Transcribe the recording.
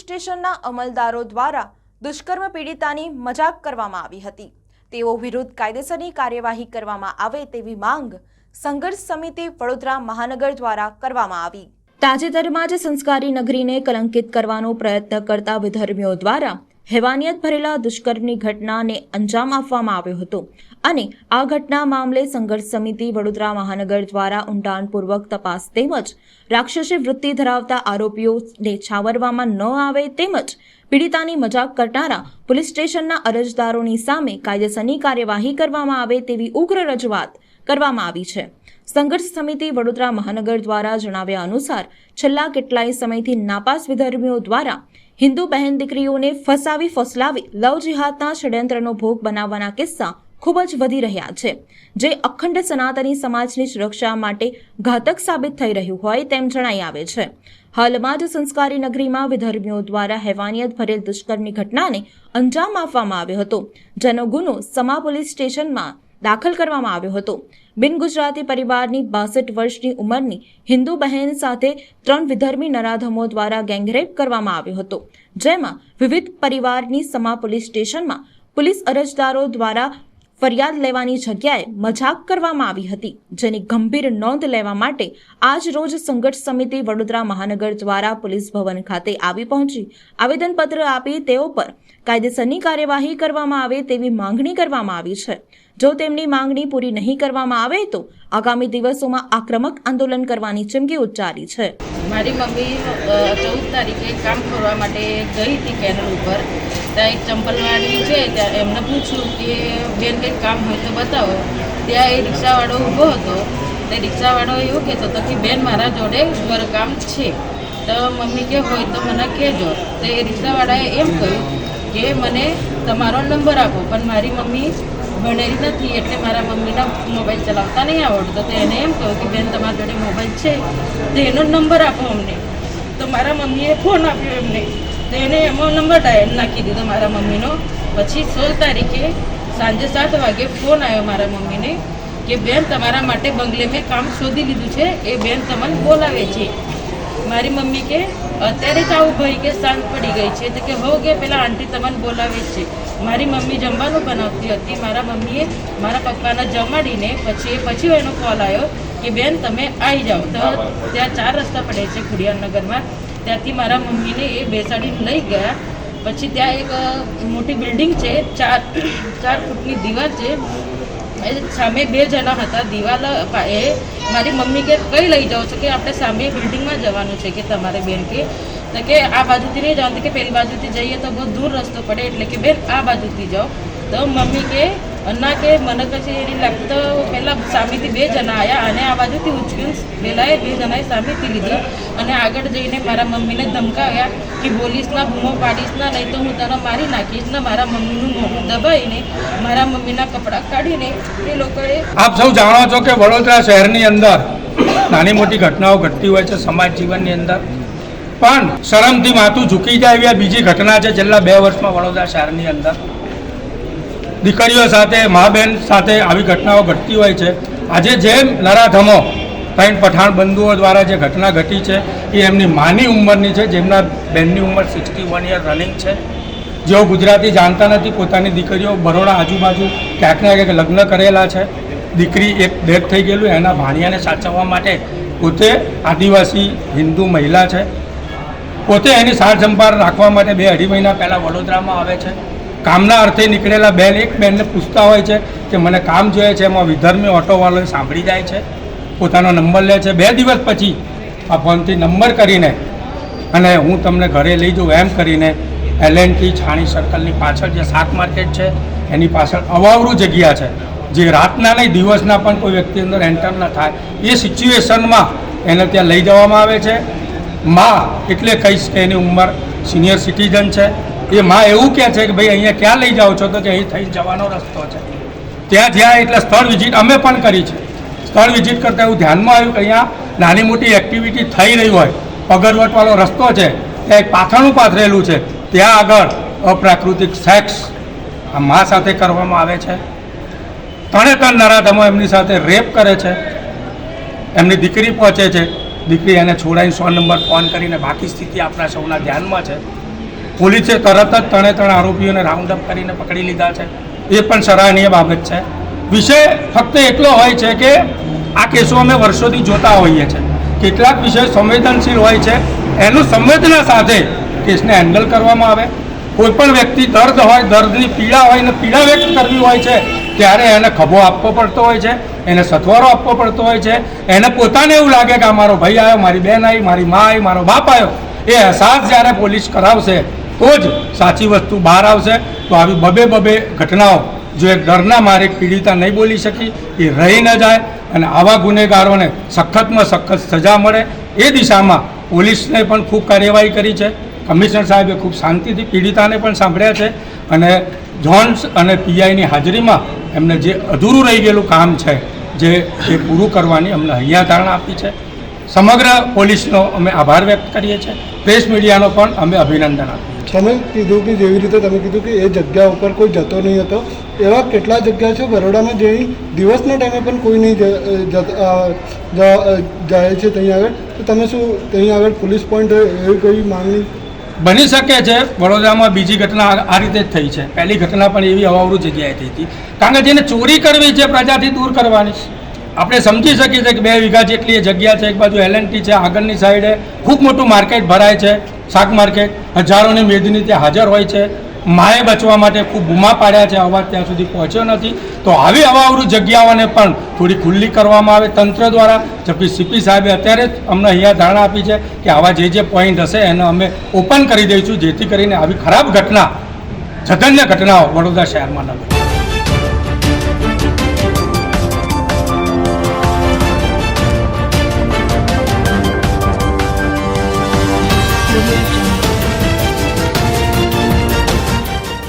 સ્ટેશનના અમલદારો દ્વારા દુષ્કર્મ પીડિતાની મજાક કરવામાં આવી હતી। તેઓ વિરુદ્ધ કાયદેસરની કાર્યવાહી કરવામાં આવે તેવી માંગ સંઘર્ષ સમિતિ વડોદરા મહાનગર દ્વારા કરવામાં આવી। તાજેતરમાં જ સંસ્કારી નગરીને કલંકિત કરવાનો પ્રયત્ન કરતા વિધર્મીઓ દ્વારા હેવાનિયત ભરેલા દુષ્કર્મની ઘટનાને અંજામ આપવામાં આવ્યો હતો અને આ ઘટના મામલે સંઘર્ષ સમિતિ વડોદરા મહાનગર દ્વારા ઊંડાણપૂર્વક તપાસ તેમજ રાક્ષસી વૃત્તિ ધરાવતા આરોપીઓને છાવરવામાં ન આવે તેમજ પીડિતાની મજાક કરનારા પોલીસ સ્ટેશનના અરજદારોની સામે કાયદેસરની કાર્યવાહી કરવામાં આવે તેવી ઉગ્ર રજૂઆત કરવામાં આવી છે। સંઘર્ષ સમિતિ વડોદરા મહાનગર દ્વારા જણાવ્યા અનુસાર છેલ્લા કેટલાય સમયથી નાપાસ વિધર્મીઓ દ્વારા હિન્દુ બહેન દીકરીઓને ફસાવી ફસલાવી લવ જિહાદના ષડયંત્રનો ભોગ બનાવવાના કિસ્સા ખૂબ જ વધી રહ્યા છે, જે અખંડ સનાતની સમાજની સુરક્ષા માટે ઘાતક સાબિત થઈ રહ્યું હોય તેમ જણાઈ આવે છે। હાલમાં જ સંસ્કારી નગરીમાં વિધર્મીઓ દ્વારા હેવાનિયત ભરેલ દુષ્કર્મની ઘટનાને અંજામ આપવામાં આવ્યો હતો, જેનો ગુનો સમા પોલીસ સ્ટેશનમાં દાખલ કરવામાં આવ્યો હતો। બિન ગુજરાતી પરિવારની 62 વર્ષની ઉંમરની હિન્દુ બહેન સાથે 3 વિધર્મી નરાધમો દ્વારા ગેંગરેપ કરવામાં આવ્યો હતો, જેમાં વિવિધ પરિવારની સમા પોલીસ સ્ટેશનમાં પોલીસ અરજદારો દ્વારા ફરિયાદ લેવાની જગ્યાએ મજાક કરવામાં આવી હતી, જેની ગંભીર નોંધ લેવા માટે આજ રોજ સંઘર્ષ સમિતિ વડોદરા મહાનગર દ્વારા પોલીસ ભવન ખાતે આવી પહોંચી આવેદનપત્ર આપી તેઓ પર કાયદેસરની કાર્યવાહી કરવામાં આવે તેવી માંગણી કરવામાં આવી છે। જો તેમની માંગણી પૂરી નહીં કરવામાં આવે તો આગામી દિવસોમાં આક્રમક આંદોલન કરવાની ચીમકી ઉચ્ચારી છે। મારી મમ્મી 14 તારીખે કામ કરવા માટે ગઈ હતી કેનલ ઉપર। ત્યાં એક ચંપલવાડી છે, ત્યાં એમને પૂછ્યું કે બેન કંઈક કામ હોય તો બતાવો। ત્યાં એ રિક્ષાવાળો ઊભો હતો। તે રિક્ષાવાળો એવું કહેતો હતો કે બેન મારા જોડે ઘરકામ છે, તો મમ્મી કે હોય તો મને કહેજો। તો એ રિક્ષાવાળાએ એમ કહ્યું કે મને તમારો નંબર આપો, પણ મારી મમ્મી ભણેલી નથી એટલે મારા મમ્મીના મોબાઈલ ચલાવતા નહીં આવડતો। તો એને એમ કહ્યું કે બેન તમારા જોડે મોબાઈલ છે તો એનો નંબર આપો અમને। તો મારા મમ્મીએ ફોન આપ્યો એમને, તો એને એમાં નંબર ડાયલ નાખી દીધો મારા મમ્મીનો। પછી 16 તારીખે સાંજે 7 વાગે ફોન આવ્યો મારા મમ્મીને કે બેન તમારા માટે બંગલે મેં કામ શોધી લીધું છે, એ બેન તમને બોલાવે છે। મારી મમ્મી કે અત્યારે જ આવું ભાઈ કે શાંત પડી ગઈ છે, તો કે હો કે પેલા આંટી તમને બોલાવે છે। મારી મમ્મી જમવાનું બનાવતી હતી, મારા મમ્મીએ મારા પપ્પાને જમાડીને પછી એનો કોલ આવ્યો કે બેન તમે આવી જાઓ। તો ત્યાં 4 રસ્તા પડે છે ખુડિયારનગરમાં, ત્યાંથી મારા મમ્મીને એ બેસાડીને લઈ ગયા। પછી ત્યાં એક મોટી બિલ્ડિંગ છે, 4 ફૂટની દિવાલ છે, સામે 2 જણા હતા દિવાલ એ। મારી મમ્મી કે કઈ લઈ જાઓ છો? કે આપણે સામે બિલ્ડિંગમાં જવાનું છે કે તમારે બેન કે તો કે આ બાજુથી નહીં જવાનું, કે પેલી બાજુથી જઈએ તો બહુ દૂર રસ્તો પડે એટલે કે બેન આ બાજુથી જાઓ। તો મમ્મી કે ના કે મને પછી એની લાગતો પહેલાં સામેથી 2 જણા આવ્યા અને આ બાજુથી ઉચકીને પહેલાં 2 જણાએ સામેથી લીધો અને આગળ જઈને મારા મમ્મીને ધમકાવ્યા કે બોલીશ ના, બૂમો પાડીશ ના, નહીં તો હું તને મારી નાખીશ ને। મારા મમ્મીનું મોઢું દબાઈને મારા મમ્મીના કપડાં કાઢીને એ લોકોએ આપ સૌ જાણો છો કે વડોદરા શહેરની અંદર નાની મોટી ઘટનાઓ ઘટતી હોય છે સમાજ જીવનની અંદર, પણ શરમથી માથું ઝૂકી જાય એવી બીજી ઘટના છે છેલ્લા 2 વર્ષમાં વડોદરા શહેરની અંદર દીકરીઓ સાથે, મા બહેન સાથે આવી ઘટનાઓ ઘટતી હોય છે। આજે જે નરાધમો 3 પઠાણ બંધુઓ દ્વારા જે ઘટના ઘટી છે એ એમની માની ઉંમરની છે, જેમના બહેનની ઉંમર 61 યર રનિંગ છે। જેઓ ગુજરાતી જાણતા નથી, પોતાની દીકરીઓ બરોડા આજુબાજુ ક્યાંક ને ક્યાંક લગ્ન કરેલા છે। દીકરી એક ડેથ થઈ ગયેલું, એના ભાણિયાને સાચવવા માટે પોતે આદિવાસી હિન્દુ મહિલા છે, પોતે એની સાર સંભાળ રાખવા માટે 2-2.5 મહિના પહેલાં વડોદરામાં આવે છે। કામના અર્થે નીકળેલા બેન એક બેનને પૂછતા હોય છે કે મને કામ જોઈએ છે, એમાં વિધર્મી ઓટોવાળો સાંભળી જાય છે, પોતાનો નંબર લે છે। 2 દિવસ પછી આ ફોનથી નંબર કરીને અને હું તમને ઘરે લઈ જાઉં એમ કરીને L&T છાણી સર્કલની પાછળ જે શાક માર્કેટ છે એની પાછળ અવાવરું જગ્યા છે, જે રાતના નહીં દિવસના પણ કોઈ વ્યક્તિ અંદર એન્ટર ન થાય એ સિચ્યુએશનમાં એને ત્યાં લઈ જવામાં આવે છે। માં એટલે કહીશ કે એની ઉંમર સિનિયર સિટીઝન છે। એ માં એવું કહે છે કે ભાઈ અહીંયા ક્યાં લઈ જાઓ છો? તો કે અહીં થઈ જવાનો રસ્તો છે। ત્યાં જ્યાં એટલે સ્થળ વિઝિટ અમે પણ કરી છે। સ્થળ વિઝિટ કરતાં એવું ધ્યાનમાં આવ્યું કે અહીંયા નાની મોટી એક્ટિવિટી થઈ રહી હોય, પગરવટવાળો રસ્તો છે, ત્યાં એક પાથરણું પાથરેલું છે, ત્યાં આગળ અપ્રાકૃતિક સેક્સ આ મા સાથે કરવામાં આવે છે। 3 નરાધમો એમની સાથે રેપ કરે છે। એમની દીકરી પહોંચે છે, દીકરી એને છોડાઈને 100 નંબર ફોન કરીને બાકી સ્થિતિ આપણા સૌના ધ્યાનમાં છે। પોલીસે તરત જ ત્રણ આરોપીઓને રાઉન્ડ અપ કરીને પકડી લીધા છે, એ પણ સરાહનીય બાબત છે. વિષય ફક્ત એટલો હોય છે કે આ કેસો અમે વર્ષોથી જોતા હોઈએ છીએ. કેટલાક વિષય સંવેદનશીલ હોય છે, એનું સંવેદના સાથે કેસને હેન્ડલ કરવામાં આવે. કોઈ પણ વ્યક્તિ દર્દ હોય, દર્દની પીડા હોય ને પીડા વ્યક્ત કરવી હોય છે ત્યારે એને ખભો આપવો પડતો હોય છે, એને સથવારો આપવો પડતો હોય છે. એને પોતાને એવું લાગે કે આ મારો ભાઈ આવ્યો, મારી બહેન આવી, મારી મા આવી, મારો બાપ આવ્યો, એ અહેસાસ જ્યારે પોલીસ કરાવશે તો જ સાચી વસ્તુ બહાર આવશે. તો આવી બબે ઘટનાઓ જો એક ડરના મારે પીડિતા નહીં બોલી શકી, એ રહી ન જાય અને આવા ગુનેગારોને સખતમાં સખત સજા મળે એ દિશામાં પોલીસને પણ ખૂબ કાર્યવાહી કરી છે. કમિશનર સાહેબે ખૂબ શાંતિથી પીડિતાને પણ સાંભળ્યા છે અને જોન્સ અને પીઆઈની હાજરીમાં એમને જે અધૂરું રહી ગયેલું કામ છે જે એ પૂરું કરવાની અમને અહીંયા ધારણા આપી છે. સમગ્ર પોલીસનો અમે આભાર વ્યક્ત કરીએ છીએ. પ્રેસ મીડિયાનો પણ અમે અભિનંદન આપીએ છીએ. તમે કીધું કે જેવી રીતે તમે કીધું કે એ જગ્યા ઉપર કોઈ જતો નહીં હતો, એવા કેટલા જગ્યા છે બરોડામાં જે દિવસના ટાઈમે પણ કોઈ નહીં જાય છે ત્યાં આગળ? તો તમે શું ત્યાં આગળ પોલીસ પોઈન્ટ એવી કોઈ માંગણી? બની શકે છે. વડોદરામાં બીજી ઘટના આ રીતે જ થઈ છે. પહેલી ઘટના પણ એવી અવાવરૂ જગ્યાએ થઈ હતી, કારણ કે જેને ચોરી કરવી છે પ્રજાથી દૂર કરવાની. આપણે સમજી શકીએ છીએ કે 2 વીઘા જેટલી એ જગ્યા છે, એક બાજુ એલએનટી છે, આગળની સાઈડે ખૂબ મોટું માર્કેટ ભરાય છે, શાક માર્કેટ, હજારોની મેદની ત્યાં હાજર હોય છે. માએ બચવા માટે ખૂબ બૂમા પાડ્યા છે, અવાજ ત્યાં સુધી પહોંચ્યો નથી. તો આવી અવાવરૂ જગ્યાઓને પણ થોડી ખુલ્લી કરવામાં આવે તંત્ર દ્વારા. જબકિ સીપી સાહેબે અત્યારે જ અમને અહીંયા ધારણા આપી છે કે આવા જે પોઈન્ટ હશે એને અમે ઓપન કરી દઈશું, જેથી કરીને આવી ખરાબ ઘટના, જઘન્ય ઘટનાઓ વડોદરા શહેરમાં ન બને.